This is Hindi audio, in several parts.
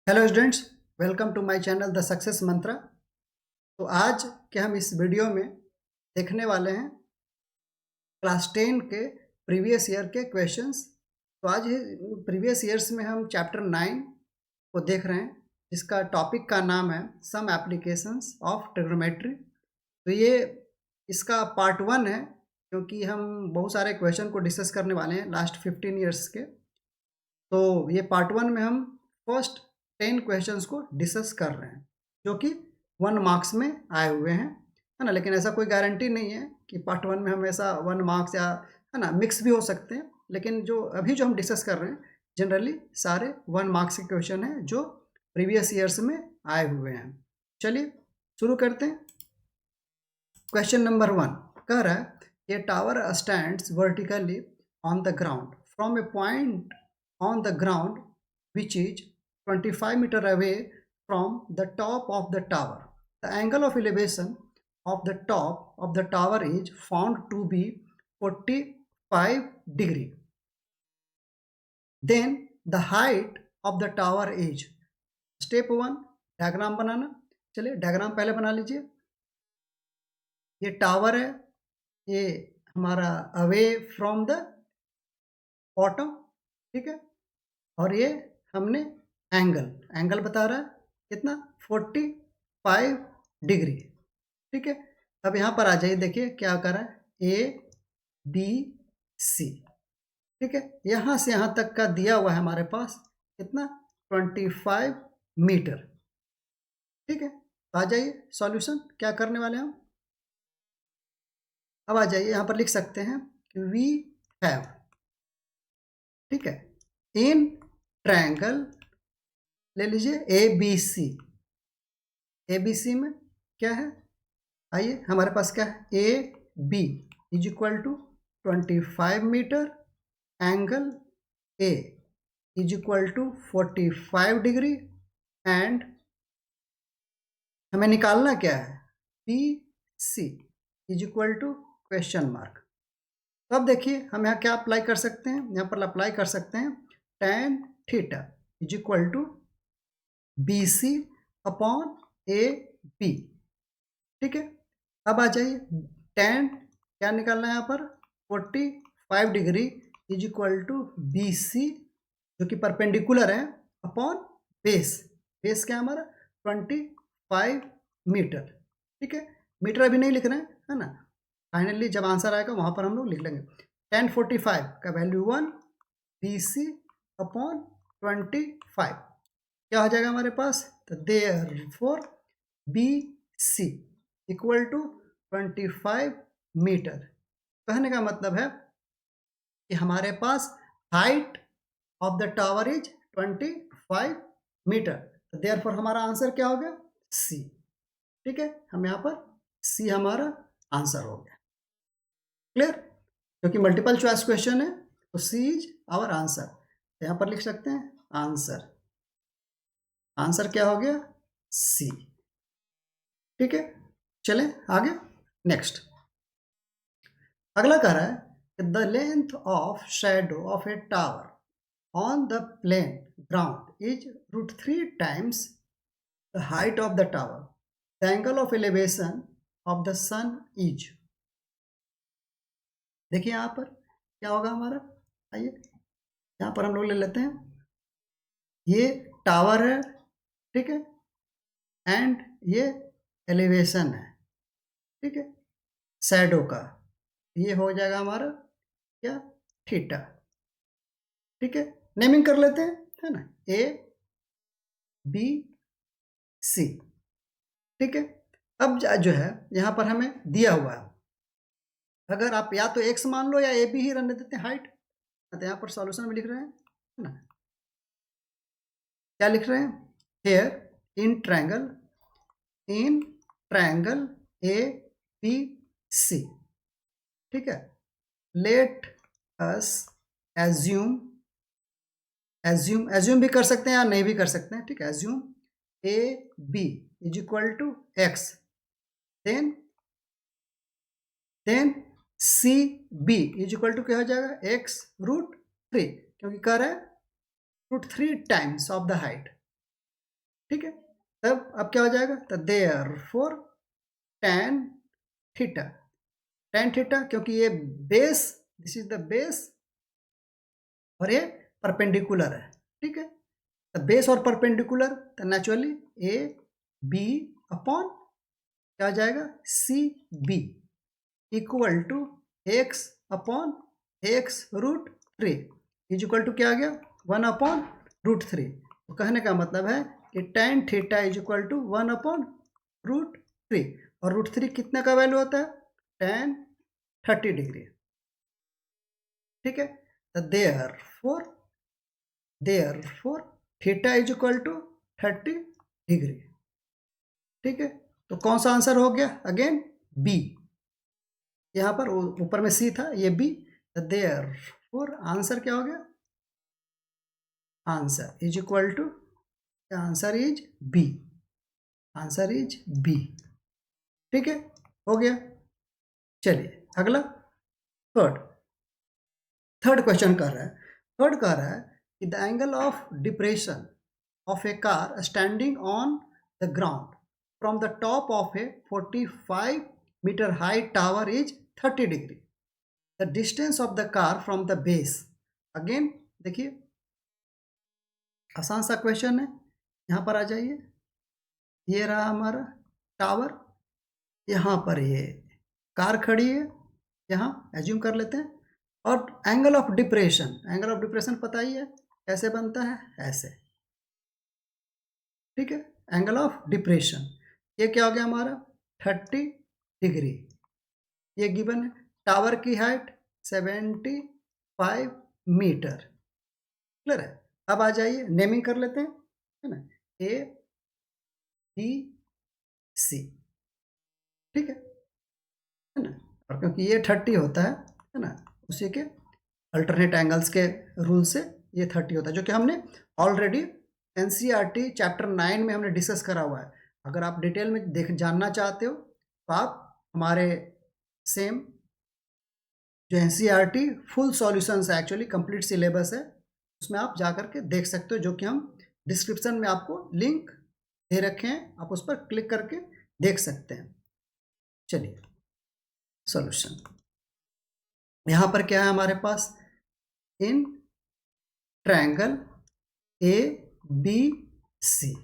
Hello students, welcome to my channel the success mantra. तो आज के हम इस वीडियो में देखने वाले हैं क्लास 10 के प्रीवियस ईयर के क्वेश्चंस। तो आज प्रीवियस ईयर्स में हम चैप्टर 9 को देख रहे हैं, जिसका टॉपिक का नाम है सम एप्लीकेशंस ऑफ ट्रिग्नोमेट्री। तो ये इसका पार्ट 1 है, क्योंकि हम बहुत सारे क्वेश्चन को डिस्कस करने वाले हैं लास्ट 15 ईयर्स के। तो ये पार्ट 1 में हम फर्स्ट 10 क्वेश्चंस को डिस्कस कर रहे हैं, जो कि 1 मार्क्स में आए हुए हैं, है ना। लेकिन ऐसा कोई गारंटी नहीं है कि पार्ट 1 में हमेशा 1 मार्क्स या, है ना, मिक्स भी हो सकते हैं। लेकिन जो हम डिस्कस कर रहे हैं जनरली सारे 1 मार्क्स के क्वेश्चन हैं जो प्रीवियस ईयर्स में आए हुए हैं। चलिए शुरू करते हैं। क्वेश्चन नंबर 1 कह रहा है ये tower stands vertically on the ground from A point on the ground which is 25 meter away from the top of the tower. The angle of elevation of the top of the tower is found to be 45 degree. Then the height of the tower is. Step 1 diagram बनाना। चलिए डायग्राम पहले बना लीजिए। ये टावर है, ये हमारा अवे फ्रॉम द बॉटम, ठीक है। और ये हमने एंगल बता रहा है कितना, 45 डिग्री, ठीक है। अब यहाँ पर आ जाइए, देखिए क्या कर रहा है, ए बी सी, ठीक है। यहाँ से यहाँ तक का दिया हुआ है हमारे पास कितना, 25 मीटर, ठीक है। आ जाइए सॉल्यूशन क्या करने वाले हम। अब आ जाइए, यहाँ पर लिख सकते हैं वी हैव, ठीक है, इन ट्रायंगल ले लीजिए ए बी सी। ए बी सी में क्या है, आइए हमारे पास क्या है, A B is equal to 25 metre, angle A is equal to 45 degree, and हमें निकालना क्या है, B C is equal to question mark. तो अब देखिए हम यहाँ क्या अप्लाई कर सकते हैं, यहाँ पर अप्लाई कर सकते हैं tan theta is equal to B C upon A B, ठीक है। अब आ जाइए, tan क्या निकालना है यहाँ पर, 45 degree is equal to B C, जो कि परपेंडिकुलर है, अपॉन बेस क्या हमारा 25 मीटर, ठीक है। मीटर अभी नहीं लिख रहे हैं, है ना, फाइनली जब आंसर आएगा वहां पर हम लोग लिख लेंगे। tan 45 का वैल्यू 1, बी सी अपॉन 25 क्या हो जाएगा हमारे पास, तो therefore B C equal to 25 metre. कहने का मतलब है कि हमारे पास height of the tower is 25 metre, तो देयरफॉर हमारा आंसर क्या हो गया, सी, ठीक है। हम यहाँ पर सी हमारा आंसर हो गया। क्लियर, क्योंकि मल्टीपल चॉइस क्वेश्चन है तो सी इज आवर आंसर। यहाँ पर लिख सकते हैं आंसर क्या हो गया, सी, ठीक है। चलें आगे, नेक्स्ट। अगला कह रहा है the length of shadow of a tower on the plane ground is √3 times the height of the tower, the angle of elevation of the sun is. देखिए यहाँ पर क्या होगा हमारा, आइए यहाँ पर हम लोग ले लेते हैं, ये टावर है, ठीक है, एंड ये एलिवेशन है, ठीक है, शैडो का, ये हो जाएगा हमारा क्या, थीटा, ठीक है। नेमिंग कर लेते हैं, है ना, ए बी सी, ठीक है। अब जो है यहाँ पर हमें दिया हुआ है, अगर आप या तो एक्स मान लो या ए बी ही रहने देते हैं हाइट, तो यहाँ पर सॉल्यूशन में लिख रहे हैं, है ना, क्या लिख रहे हैं, here in triangle A B C, ठीक है। लेट अस एज्यूम भी कर सकते हैं या नहीं भी कर सकते हैं, ठीक है। Assume A B is equal to X, then C B is equal to क्या हो जाएगा, x√3, क्योंकि कह रहा है √3 टाइम्स ऑफ द हाइट, ठीक है। तब अब क्या हो जाएगा, तो therefore tan theta, tan theta क्योंकि ये base, this is the base और ये परपेंडिकुलर है, ठीक है। तो बेस और परपेंडिकुलर, तो नेचुरली ए बी अपॉन क्या हो जाएगा, C B equal to X upon X root three is equal to क्या आ गया, 1/√3। तो कहने का मतलब है कि tan theta is equal to 1/√3, और √3 कितने का वैल्यू होता है, tan 30 डिग्री, ठीक है। तो therefore theta is equal to 30 degree, ठीक है। तो कौन सा आंसर हो गया, अगेन बी, यहाँ पर ऊपर में सी था, ये बी। देयरफॉर आंसर क्या हो गया, answer is equal to, answer is B, answer is B, ठीक है, हो गया। चलिए अगला थर्ड, थर्ड क्वेश्चन कर रहा है, थर्ड कह रहा है कि the angle of depression of a car standing on the ground from the top of a 45 metre high tower is 30 degree, the distance of the car from the base. Again देखिए आसान सा क्वेश्चन है, यहाँ पर आ जाइए, ये रहा हमारा टावर, यहाँ पर ये कार खड़ी है, यहाँ एज्यूम कर लेते हैं, और angle of depression, angle of depression पता ही है कैसे बनता है, ऐसे, ठीक है। एंगल ऑफ डिप्रेशन ये क्या हो गया हमारा, 30 डिग्री, ये गिवन है। टावर की हाइट 75 मीटर, क्लियर है। अब आ जाइए नेमिंग कर लेते हैं, है ना, ए बी सी, ठीक है ना, और क्योंकि ये 30 होता है ना, उसी के अल्टरनेट एंगल्स के रूल से ये 30 होता है, जो कि हमने ऑलरेडी एनसीईआरटी चैप्टर 9 में हमने डिस्कस करा हुआ है। अगर आप डिटेल में जानना चाहते हो तो आप हमारे सेम जो एनसीईआरटी फुल सॉल्यूशंस है, एक्चुअली कंप्लीट सिलेबस है, उसमें आप जा करके देख सकते हो, जो कि हम डिस्क्रिप्शन में आपको लिंक दे रखे हैं, आप उस पर क्लिक करके देख सकते हैं। चलिए सॉल्यूशन, यहाँ पर क्या है हमारे पास, इन ट्रायंगल ए बी सी,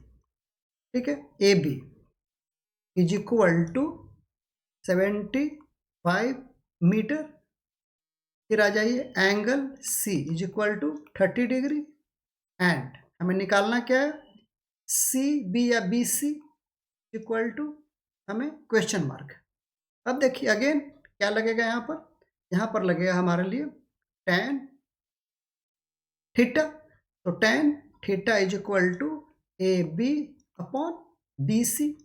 ठीक है, A B is equal to 75 metre, फिर आ जाइए angle C is equal to 30 degree, and हमें निकालना क्या है, सी बी या बी सी इक्वल टू हमें क्वेश्चन मार्क। अब देखिए अगेन क्या लगेगा यहाँ पर लगेगा हमारे लिए tan थीटा, तो tan theta is equal to A B upon B C,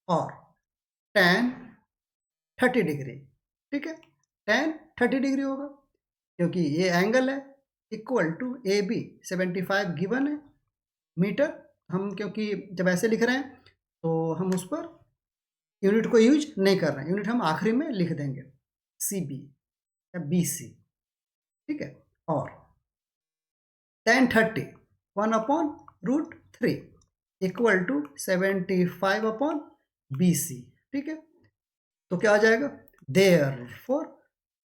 और tan 30 डिग्री, ठीक है, tan 30 डिग्री होगा क्योंकि ये एंगल है, equal to A B 75 given है मीटर, हम क्योंकि जब ऐसे लिख रहे हैं तो हम उस पर यूनिट को यूज नहीं कर रहे हैं, यूनिट हम आखिरी में लिख देंगे, सी बी या बी सी, ठीक है, और tan 30 1/√3 इक्वल टू 75/BC, ठीक है। तो क्या आ जाएगा, therefore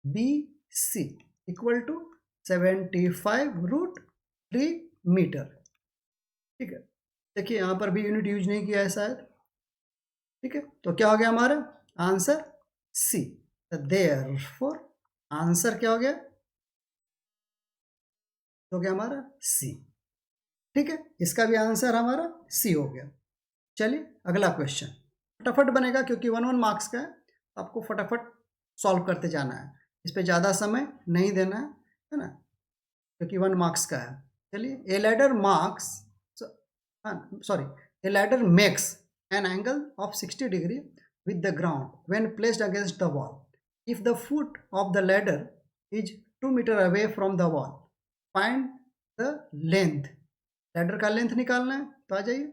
B C equal to 75√3 metre, ठीक है। देखिए यहाँ पर भी यूनिट यूज नहीं किया है शायद, ठीक है। तो क्या हो गया हमारा आंसर सी, देयरफॉर आंसर क्या हो गया, हो गया हमारा सी, ठीक है। इसका भी आंसर हमारा सी हो गया। चलिए अगला क्वेश्चन फटाफट बनेगा क्योंकि 1 मार्क्स का है, आपको फटाफट सॉल्व करते जाना है, इस पर ज़्यादा समय नहीं देना है ना, क्योंकि 1 मार्क्स का है। चलिए ए ladder marks, sorry, A ladder makes an angle of 60 degree with the ground when placed against the wall. If the foot of the ladder is 2 meter away from the wall, find the length. Ladder का लेंथ निकालना है, तो आ जाइए,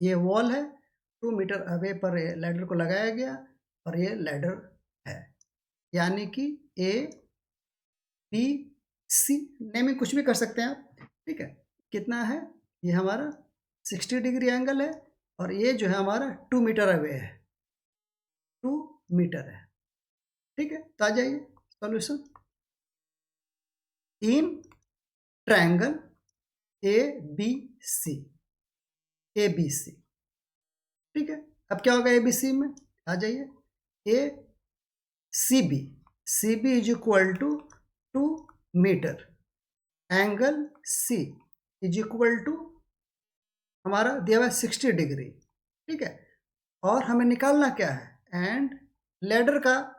ये वॉल है, 2 मीटर अवे पर लैडर को लगाया गया और ये लैडर है, यानी कि ए बी सी, नेमिंग कुछ भी कर सकते हैं आप, ठीक है। कितना है ये हमारा 60 डिग्री एंगल है, और ये जो है हमारा 2 मीटर अवे है, 2 मीटर है। ठीक है, तो आ जाइए solution. In triangle A B C, A B C. ठीक है, अब क्या होगा ए बी सी में, आ जाइए। A C B, C B is equal to 2 metre, angle C is equal to हमारा दिया हुआ है 60 डिग्री। ठीक है, और हमें निकालना क्या है, एंड लेडर का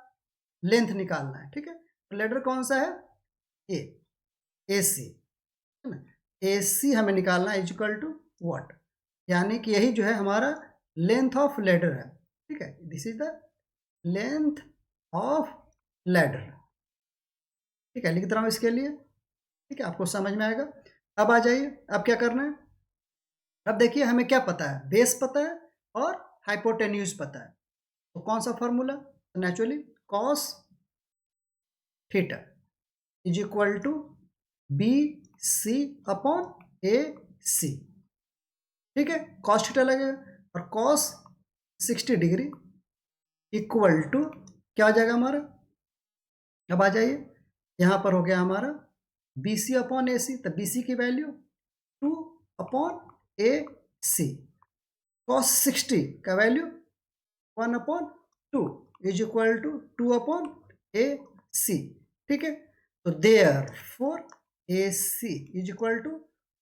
लेंथ निकालना है। ठीक है, तो लेडर कौन सा है, ए सी है ना, ए सी हमें निकालना है, इज इक्वल टू व्हाट, यानी कि यही जो है हमारा लेंथ ऑफ लेडर है। ठीक है, this is the length of ladder. ठीक है, लिख दे रहा हूँ इसके लिए। ठीक है, आपको समझ में आएगा। अब आ जाइए, अब क्या करना है। अब देखिए हमें क्या पता है, बेस पता है और हाइपोटेन्यूज पता है। तो कौन सा फॉर्मूला, तो naturally cos theta is equal to B C upon A C. ठीक है, कॉस थीटा लगेगा, और कॉस 60 डिग्री इक्वल टू क्या हो जाएगा हमारा। अब आ जाइए, यहाँ पर हो गया हमारा बी सी अपॉन ए सी, तो बी सी की value 2 upon A C, cos 60 का value 1 upon 2 is equal to 2 upon A C. ठीक है, तो therefore A C is equal to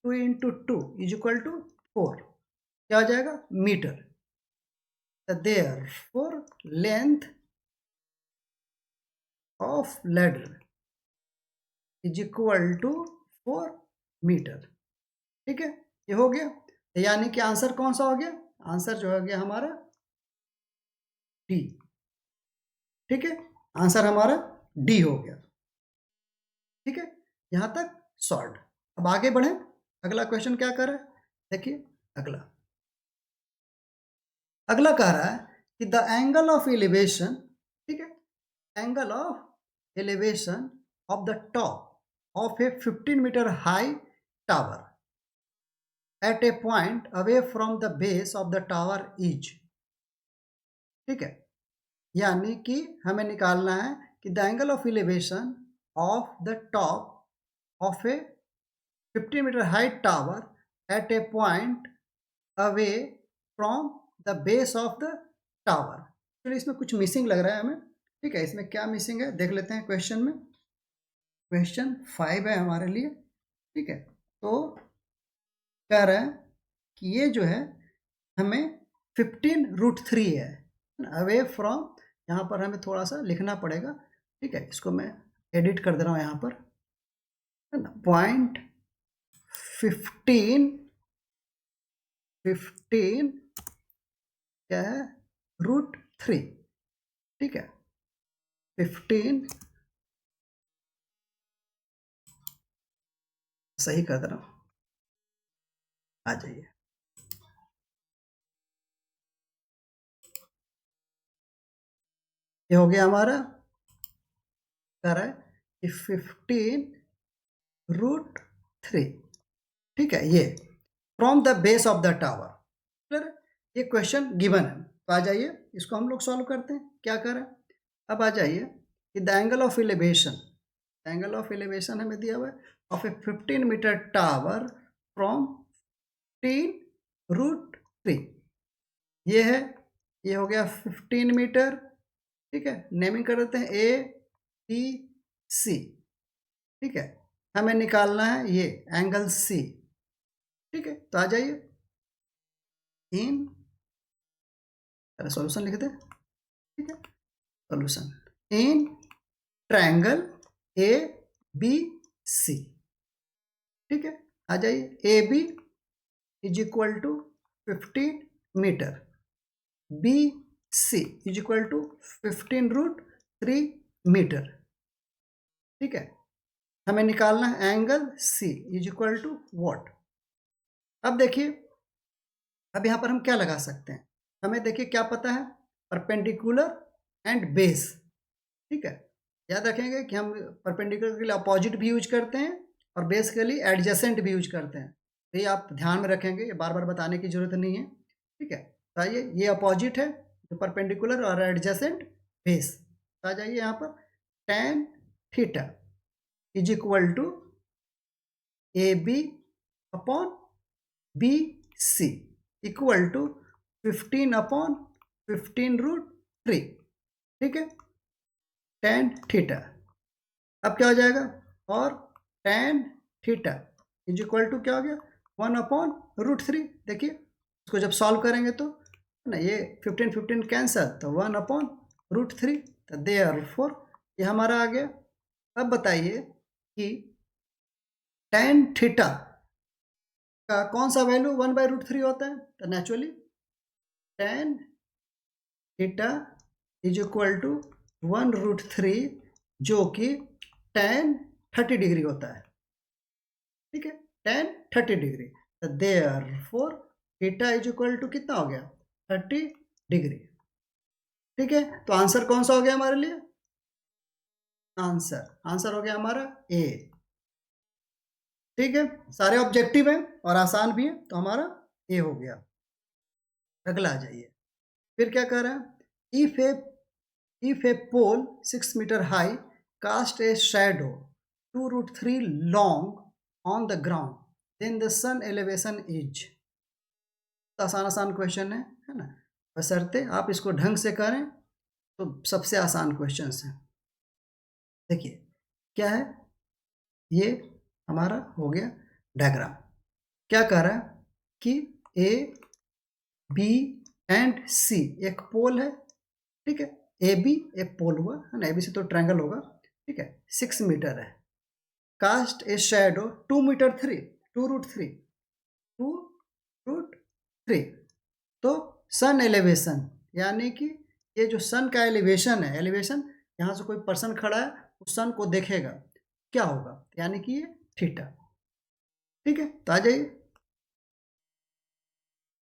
2 into 2 is equal to 4, क्या हो जाएगा, मीटर। तो therefore length of ladder is equal to 4 metre. ठीक है, ये हो गया, यानी कि आंसर कौन सा हो गया, आंसर जो हो गया हमारा डी। ठीक है, आंसर हमारा डी हो गया। ठीक है, यहां तक सॉल्व। अब आगे बढ़े, अगला क्वेश्चन क्या कर रहा है, देखिए अगला। अगला कह रहा है कि द एंगल ऑफ एलिवेशन, ठीक है, angle of elevation of the top of a 15 metre high tower at a point away from the base of the tower is। ठीक है, यानी कि हमें निकालना है कि the angle of elevation of the top of a 15 metre height tower at a point away from the base of the tower. चलिए, इसमें कुछ मिसिंग लग रहा है हमें। ठीक है, इसमें क्या मिसिंग है देख लेते हैं क्वेश्चन में। क्वेश्चन 5 है हमारे लिए। ठीक है, तो कह रहा है कि ये जो है हमें 15√3 है, अवे फ्रॉम, यहाँ पर हमें थोड़ा सा लिखना पड़ेगा। ठीक है, इसको मैं एडिट कर दे रहा हूँ यहाँ पर, है ना, पॉइंट 15 क्या है, √3। ठीक है, 15 सही कर दे रहा हूँ, आ जाइए। ये हो गया हमारा, कह रहा है कि 15√3। ठीक है, ये from the base of the tower. Clear, ये क्वेश्चन गिवन है, तो आ जाइए इसको हम लोग सॉल्व करते हैं। क्या करें, अब आ जाइए कि the angle of elevation, angle of elevation हमें दिया हुआ है of a 15 metre tower from 15√3, ये है, ये हो गया 15 मीटर। ठीक है, नेमिंग कर देते हैं ए बी सी। ठीक है, हमें निकालना है ये एंगल सी। ठीक है, तो आ जाइए, इन सॉल्यूशन लिख दे। ठीक है, solution in triangle A B C. ठीक है, आ जाइए, A B is equal to 15 metre, B C is equal to 15√3 metre. ठीक है, हमें निकालना है angle C is equal to what. अब देखिए, अब यहाँ पर हम क्या लगा सकते हैं, हमें देखिए क्या पता है, परपेंडिकुलर एंड बेस। ठीक है, याद रखेंगे कि हम परपेंडिकुलर के लिए अपोजिट भी यूज करते हैं और बेस के लिए एडजेसेंट भी यूज करते हैं। तो ये आप ध्यान में रखेंगे, ये बार बार बताने की जरूरत नहीं है, ठीक है। तो आइए, ये अपोजिट है जो परपेंडिकुलर और एडजेसेंट बेस। तो आ जाइए यहाँ पर, tan theta is equal to A B upon B C equal to 15/15√3, ठीक है, tan थीटा। अब क्या हो जाएगा, और tan theta is equal to क्या हो गया, 1/√3। देखिए इसको जब सॉल्व करेंगे तो ना, ये 15 कैंसल, तो 1/√3, तो देयरफॉर ये हमारा आ गया। अब बताइए कि tan थीटा का कौन सा वैल्यू 1/√3 होता है, तो naturally tan theta is equal to 1√3, जो कि tan 30 डिग्री होता है, ठीक है, tan 30 डिग्री। तो therefore theta is equal to कितना हो गया, 30 डिग्री, ठीक है। तो आंसर कौन सा हो गया हमारे लिए, आंसर हो गया हमारा ए, ठीक है। सारे ऑब्जेक्टिव हैं और आसान भी है, तो हमारा ए हो गया। अगला आ जाइए, फिर क्या कह रहा है, if a pole 6 metre high cast a shadow 2√3 long on the ground, then the sun elevation is. आसान आसान क्वेश्चन है ना, बशर्ते आप इसको ढंग से करें तो सबसे आसान क्वेश्चन है। देखिए क्या है, ये हमारा हो गया डायग्राम। क्या कह रहा है कि ए बी एंड सी एक पोल है, ठीक है, ए बी एक पोल हुआ है ना, ए बी सी तो ट्रायंगल होगा, ठीक है, 6 मीटर है। Cast a shadow 2 metre 3, 2√3, 2√3। तो सन एलिवेशन, यानी कि ये जो सन का एलिवेशन है, एलिवेशन यहाँ से कोई पर्सन खड़ा है, उस सन को देखेगा, क्या होगा, यानी कि ये थीटा, ठीक है। तो आ जाइए,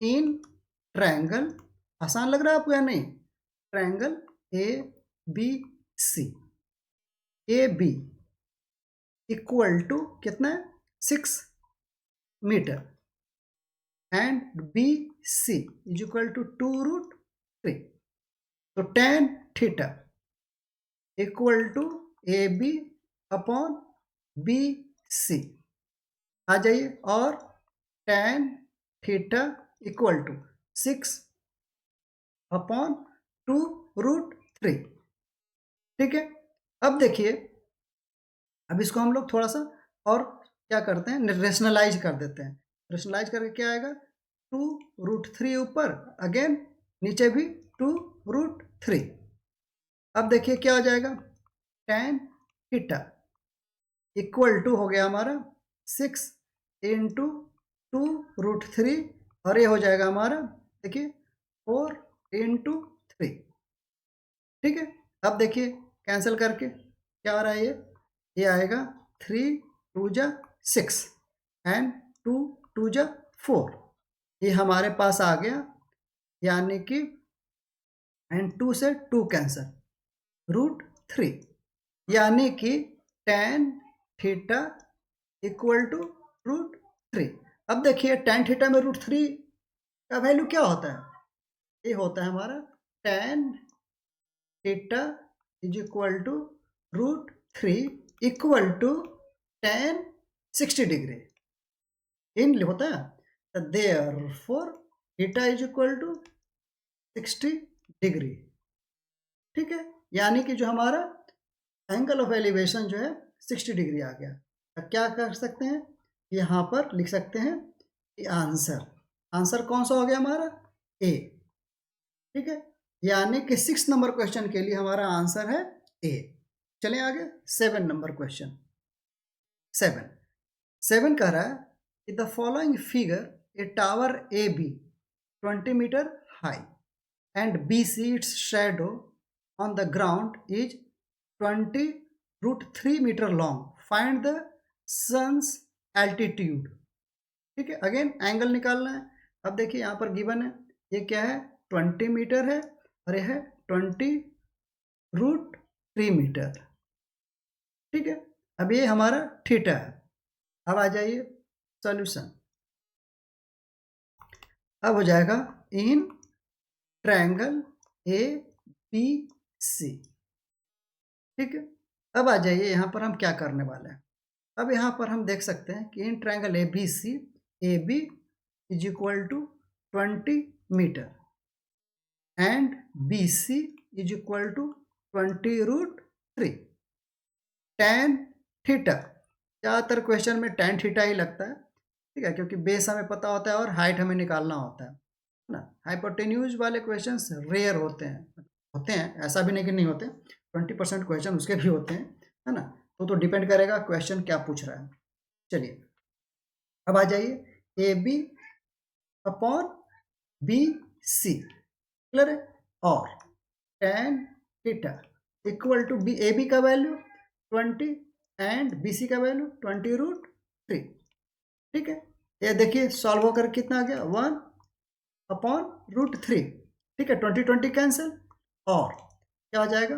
इन ट्रायंगल, आसान लग रहा है आपको या नहीं, triangle A B C, A B equal to कितना है, 6 metre, and B C is equal to 2√3। तो tan theta equal to A B upon B C आ जाइए, और tan थीटा इक्वल टू 6/2√3, ठीक है। अब देखिए, अब इसको हम लोग थोड़ा सा और क्या करते हैं, रेशनलाइज कर देते हैं। रेशनलाइज करके क्या आएगा, 2√3 ऊपर, अगेन नीचे भी 2√3। अब देखिए क्या हो जाएगा, tan थीटा इक्वल टू हो गया हमारा 6 × 2√3, और ये हो जाएगा हमारा, देखिए 4 × 3, ठीक है। अब देखिए कैंसिल करके क्या आ रहा है, ये आएगा 3×2 = 6 एंड 2×2 = 4, ये हमारे पास आ गया, यानी कि एंड 2 से 2 कैंसिल, √3, यानी कि tan थीटा इक्वल टू √3। अब देखिए tan थीटा में √3 का वैल्यू क्या होता है, ये होता है हमारा tan theta is equal to √3 equal to tan 60 degree, इन होता है। Therefore theta is equal to 60 degree, ठीक है, यानी कि जो हमारा एंगल ऑफ एलिवेशन जो है 60 डिग्री आ गया। अब क्या कर सकते हैं, यहाँ पर लिख सकते हैं कि आंसर कौन सा हो गया हमारा, ए, ठीक है, यानी कि 6 नंबर क्वेश्चन के लिए हमारा आंसर है ए। चलें आगे, 7 नंबर क्वेश्चन। 7 कह रहा है कि the following figure a tower A B 20 metre high and B C it's shadow on the ground is 20√3 metre long, find the sun's altitude, ठीक है। अगेन एंगल निकालना है। अब देखिए यहाँ पर गिवन है, ये क्या है, 20 मीटर है, और यह है 20√3 मीटर, ठीक है। अब ये हमारा थीटा है। अब आ जाइए सॉल्यूशन। अब हो जाएगा इन ट्रायंगल ए बी सी। ठीक है, अब आ जाइए यहाँ पर हम क्या करने वाले हैं। अब यहाँ पर हम देख सकते हैं कि in triangle A B is equal to 20 metre and B C is equal to 20√3। tan theta, ज़्यादातर क्वेश्चन में tan थीटा ही लगता है, ठीक है, क्योंकि बेस हमें पता होता है और हाइट हमें निकालना होता है ना। हाइपोटेन्यूज वाले क्वेश्चंस रेयर होते हैं, ऐसा भी नहीं कि नहीं होते, 20% क्वेश्चन उसके भी होते हैं, है ना। तो डिपेंड करेगा क्वेश्चन क्या पूछ रहा है। चलिए अब आ जाइए A B upon B C, clear है, और tan theta equal to B, A B का वैल्यू 20 एंड बी सी का वैल्यू 20√3। ठीक है, ये देखिए सॉल्व होकर कितना आ गया 1/√3। ठीक है, 20 कैंसिल, और क्या हो जाएगा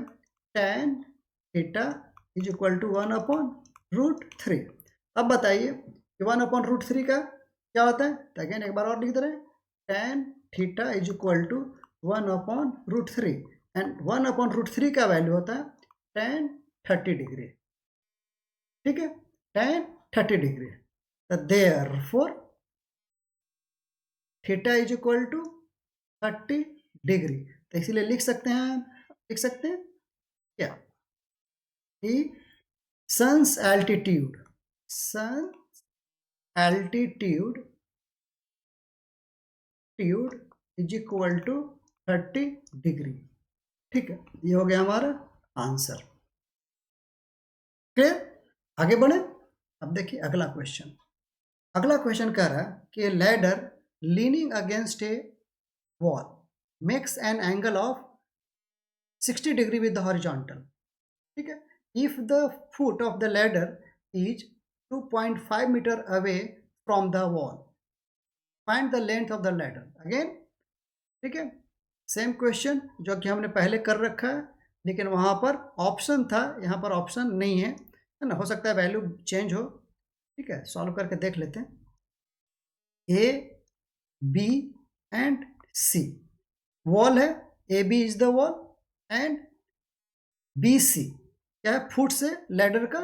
tan theta is equal to 1/√3। अब बताइए कि 1/√3 का क्या होता है, तो अगेन एक बार और लिख दे रहे हैं, tan theta is equal to 1/√3 and 1/√3 का वैल्यू होता है tan 30 डिग्री। ठीक है, tan 30 डिग्री, तो therefore theta is equal to 30 degree. तो इसीलिए लिख सकते हैं क्या कि sun's altitude is equal to 30 degree. ठीक है, ये हो गया हमारा आंसर। क्लियर, आगे बढ़े। अब देखिए अगला क्वेश्चन कह रहा है कि ladder leaning against a wall makes an angle of 60 degree with the horizontal. ठीक है, if the foot of the ladder is 2.5 metre away from the wall, find the length of the ladder. Again ठीक है, सेम क्वेश्चन जो कि हमने पहले कर रखा है, लेकिन वहाँ पर ऑप्शन था, यहाँ पर ऑप्शन नहीं है ना, हो सकता है वैल्यू चेंज हो। ठीक है, सॉल्व करके देख लेते हैं। A B and C wall है, A B is the wall and B C क्या है, फुट से लैडर का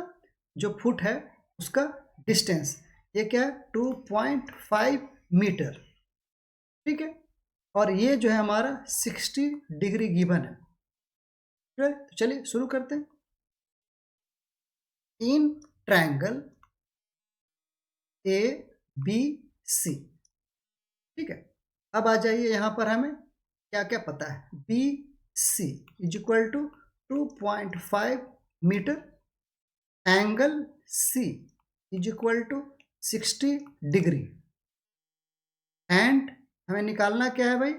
जो फुट है उसका डिस्टेंस, ये क्या है 2.5 मीटर। ठीक है, और ये जो है हमारा 60 डिग्री गिवन है। तो चलिए शुरू करते हैं। इन ट्रायंगल ए बी सी, ठीक है, अब आ जाइए यहाँ पर हमें क्या क्या पता है, B C is equal to 2.5 metre, angle C is equal to 60 degree, and हमें निकालना क्या है भाई,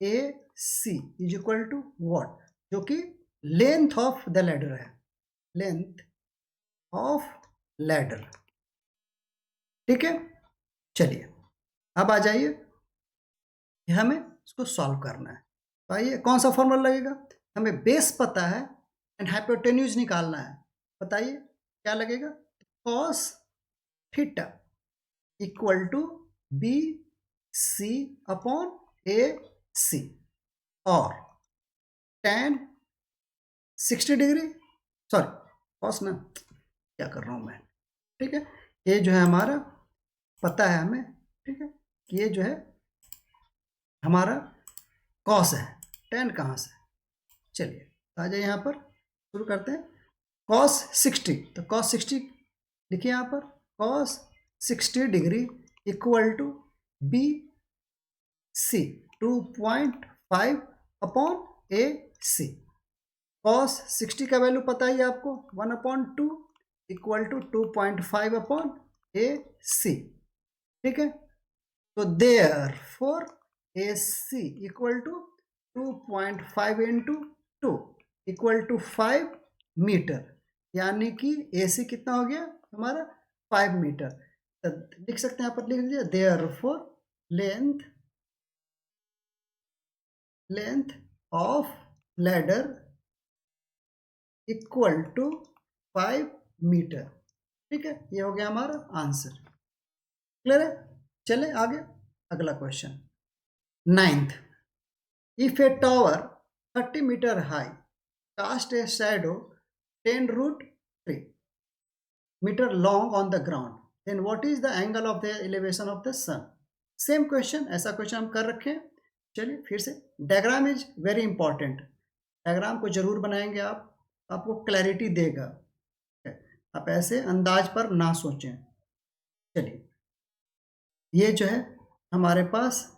A C is equal to what, जो कि लेंथ ऑफ द लैडर है, लेंथ ऑफ लैडर। ठीक है, चलिए अब आ जाइए, हमें इसको सॉल्व करना है। तो आइए कौन सा फॉर्मूला लगेगा, हमें बेस पता है एंड हाइपोटेन्यूज निकालना है। बताइए क्या लगेगा, cos theta equal to B C upon A C, और tan 60 डिग्री, सॉरी कॉस ना, क्या कर रहा हूँ मैं। ठीक है, ये जो है हमारा पता है हमें, ठीक है, कि ये जो है हमारा कॉस है, tan कहाँ से, चलिए आ जाइए यहाँ पर शुरू करते हैं। कॉस 60, तो कॉस 60 लिखिए यहाँ पर, cos 60 degree equal to B C 2.5 upon A C. Cos 60 का वैल्यू पता ही आपको 1/2 equal to 2.5 upon A C. ठीक है, तो therefore A C equal to 2.5 into 2 equal to 5 metre, यानी कि ए सी कितना हो गया हमारा 5 मीटर। तो लिख सकते हैं यहाँ पर, लिख लीजिए therefore length of ladder equal to 5 metre. ठीक है, ये हो गया हमारा आंसर। क्लियर है, चले आगे अगला question. Ninth, if a tower 30 meter high cast a shadow 10 root 3 meter long on the ground, then what is the angle of the elevation of the sun? Same question, ऐसा क्वेश्चन हम कर रखे हैं। चलिए फिर से, diagram is very important, diagram को जरूर बनाएंगे आप, आपको क्लैरिटी देगा, आप ऐसे अंदाज पर ना सोचें। चलिए, ये जो है हमारे पास,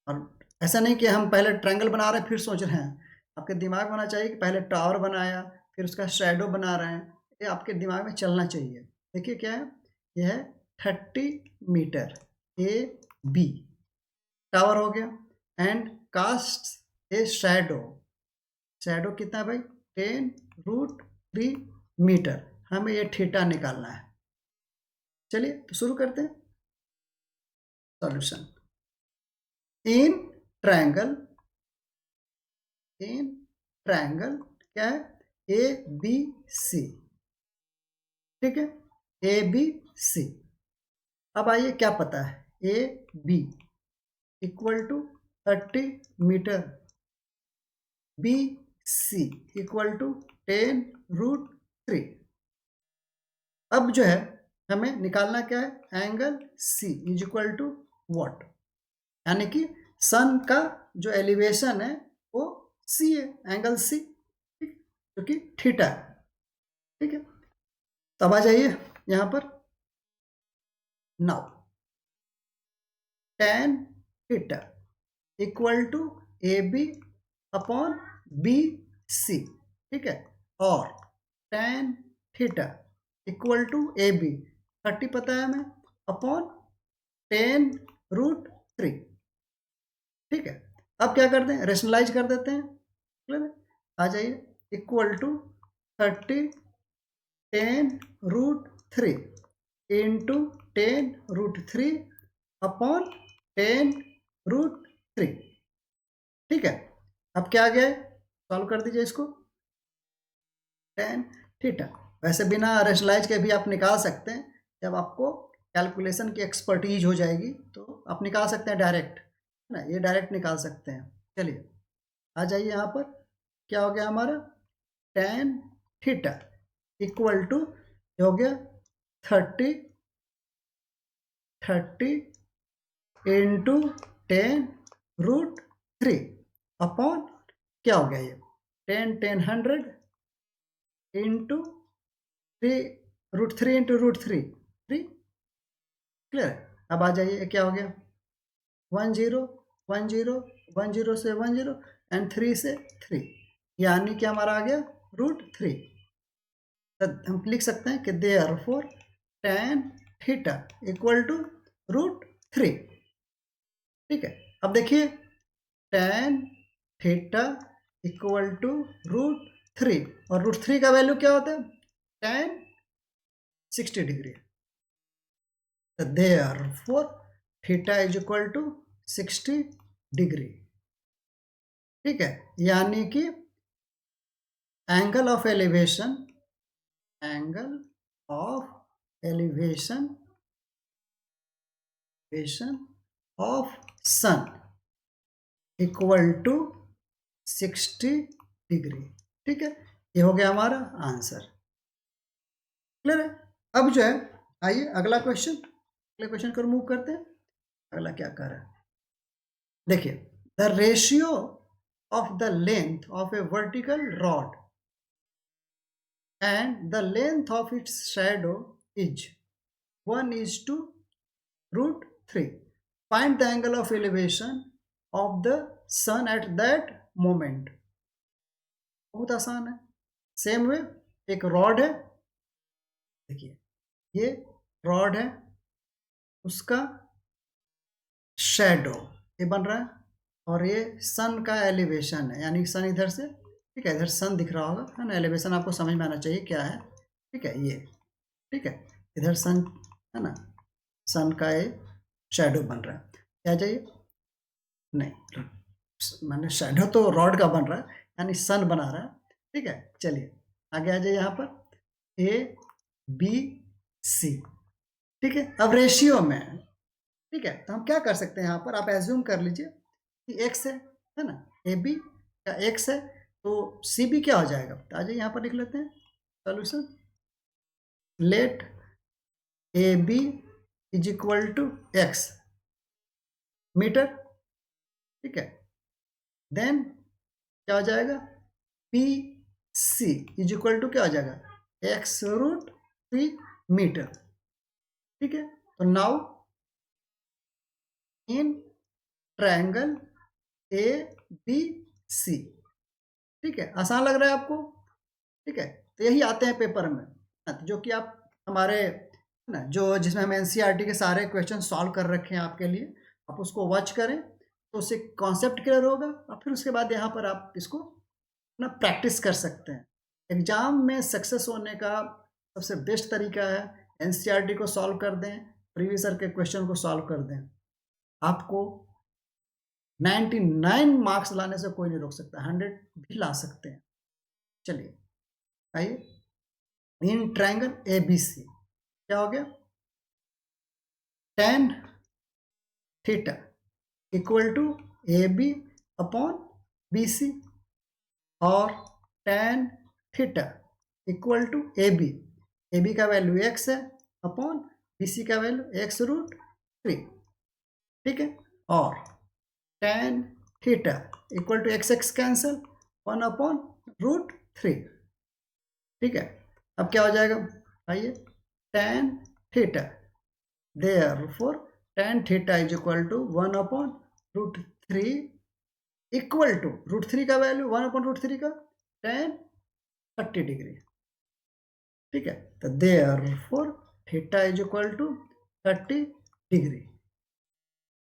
और ऐसा नहीं कि हम पहले ट्रायंगल बना रहे हैं फिर सोच रहे हैं, आपके दिमाग में होना चाहिए कि पहले टावर बनाया फिर उसका शैडो बना रहे हैं, ये आपके दिमाग में चलना चाहिए। देखिए क्या है, यह है 30 मीटर ए बी, टावर हो गया, and cast a shadow, shadow कितना है भाई 10 रूट 3 मीटर, हमें ये थीटा निकालना है। चलिए तो शुरू करते हैं सॉल्यूशन। इन ट्रायंगल क्या है, ए बी सी, ठीक है, ए बी सी। अब आइए क्या पता है, A B equal to 30 metre, B C equal to 10 root 3। अब जो है हमें निकालना क्या है, angle C is equal to what, यानी कि सन का जो एलिवेशन है वो सी है, एंगल सी, जो कि थीटा है, ठीक है। तब आ जाइए यहां पर, now tan theta equal to A B upon B C, ठीक है, और tan theta equal to A B 30 पता है हमें, अपॉन 10 रूट 3, ठीक है। अब क्या करते हैं, रेशनलाइज कर देते हैं, क्लियर है, आ जाइए, equal to 30 10 root 3 into 10 root 3 upon 10 root 3, ठीक है। अब क्या आ गया, सॉल्व कर दीजिए इसको, tan थीटा, वैसे बिना रेशनलाइज के भी आप निकाल सकते हैं, जब आपको कैलकुलेशन की एक्सपर्टीज हो जाएगी तो आप निकाल सकते हैं डायरेक्ट, है ना, ये डायरेक्ट निकाल सकते हैं। चलिए आ जाइए यहाँ पर, क्या हो गया हमारा, tan थीटा इक्वल टू हो गया 30 इंटू 10 रूट 3 अपॉन क्या हो गया ये 10 100 into 3 root 3 into root 3, clear. अब आ जाइए, क्या हो गया 10 10 10 से 10 एंड 3 से 3, यानी कि हमारा आ गया रूट 3। तो हम लिख सकते हैं कि therefore tan theta equal to root 3, ठीक है। अब देखिए tan theta equal to root 3, और रूट 3 का वैल्यू क्या होता है, tan 60 डिग्री, तो therefore theta is equal to 60 degree, ठीक है, यानी कि angle of elevation of sun equal to 60 degree, ठीक है। ये हो गया हमारा आंसर, क्लियर है। अब जो है आइए अगला क्वेश्चन को मूव करते हैं। अगला क्या कर रहा है, देखिए, the ratio of the length of A vertical rod and the length of its shadow is 1:√3. Find the angle of elevation of the sun at that moment. बहुत आसान है, सेम वे, एक रॉड है, देखिए ये रॉड है, उसका शैडो ये बन रहा है, और ये सन का एलिवेशन है, यानी सन इधर से, ठीक है, इधर सन दिख रहा होगा, है ना, एलिवेशन आपको समझ में आना चाहिए क्या है, ठीक है, ये, ठीक है, इधर सन है ना, सन का ये शैडो बन रहा है, क्या चाहिए, नहीं मैंने शैडो तो रॉड का बन रहा है, यानी सन बना रहा है, ठीक है। चलिए आगे आ जाइए यहाँ पर, ए बी सी, ठीक है। अब रेशियो में, ठीक है, तो हम क्या कर सकते हैं यहाँ पर, आप एज्यूम कर लीजिए एक्स है ना, ए बी का एक्स है, तो सी बी क्या हो जाएगा, आ जाइए यहाँ पर लिख लेते हैं solution. Let A B is equal to X metre, ठीक है। देन क्या हो जाएगा, P C is equal to क्या हो जाएगा, x√3 मीटर, ठीक है। तो now in triangle A B C, ठीक है, आसान लग रहा है आपको, ठीक है। तो यही आते हैं पेपर में, जो कि आप हमारे ना जो जिसमें हम एनसीईआरटी के सारे क्वेश्चन सॉल्व कर रखे हैं आपके लिए, आप उसको वॉच करें तो उससे कॉन्सेप्ट क्लियर होगा, और फिर उसके बाद यहाँ पर आप इसको ना प्रैक्टिस कर सकते हैं। एग्जाम में सक्सेस होने का सबसे बेस्ट तरीका है एनसीईआरटी को सॉल्व कर दें, प्रीवियस ईयर के क्वेश्चन को सॉल्व कर दें। आपको 99 मार्क्स लाने से कोई नहीं रोक सकता, 100 भी ला सकते हैं। चलिए आइए, इन ट्रायंगल ए बी सी क्या हो गया, tan theta equal to A B upon B C, और tan theta equal to A B का वैल्यू x है अपॉन बी सी का वैल्यू x√3, ठीक है। और tan theta equal to x cancel 1/√3, ठीक है। अब क्या हो जाएगा, आइए, tan theta therefore tan theta is equal to 1/√3 equal to √3 का वैल्यू 1/√3 का tan 30 डिग्री, ठीक है। तो therefore theta is equal to 30 degree,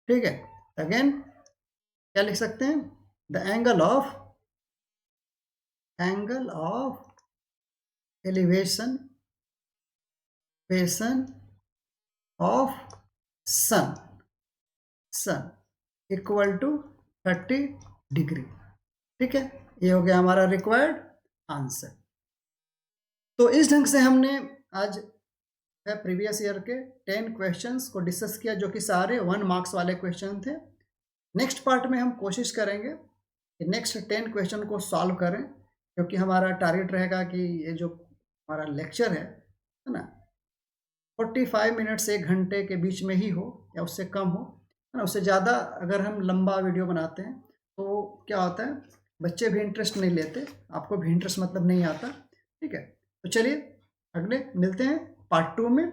ठीक है। अगेन क्या लिख सकते हैं, the angle of elevation of sun equal to 30 degree, ठीक है। ये हो गया हमारा रिक्वायर्ड आंसर। तो इस ढंग से हमने आज प्रीवियस ईयर के 10 क्वेश्चंस को डिस्कस किया, जो कि सारे 1 मार्क्स वाले क्वेश्चन थे। नेक्स्ट पार्ट में हम कोशिश करेंगे कि नेक्स्ट 10 क्वेश्चन को सॉल्व करें, क्योंकि हमारा टारगेट रहेगा कि ये जो हमारा लेक्चर है ना, 45 मिनट से 1 घंटे के बीच में ही हो या उससे कम हो, है ना। उससे ज़्यादा अगर हम लंबा वीडियो बनाते हैं तो क्या होता है, बच्चे भी इंटरेस्ट नहीं लेते, आपको भी इंटरेस्ट मतलब नहीं आता, ठीक है। तो चलिए अगले मिलते हैं पार्ट 2 में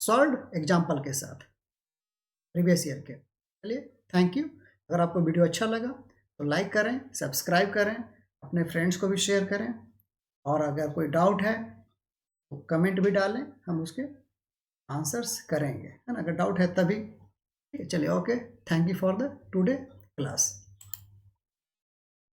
सॉल्व एग्जाम्पल के साथ प्रीवियस ईयर के। चलिए, थैंक यू। अगर आपको वीडियो अच्छा लगा तो लाइक करें, सब्सक्राइब करें, अपने फ्रेंड्स को भी शेयर करें, और अगर कोई डाउट है तो कमेंट भी डालें, हम उसके आंसर्स करेंगे, है ना, अगर डाउट है तभी। ठीक है, चलिए, okay, thank you for the today class.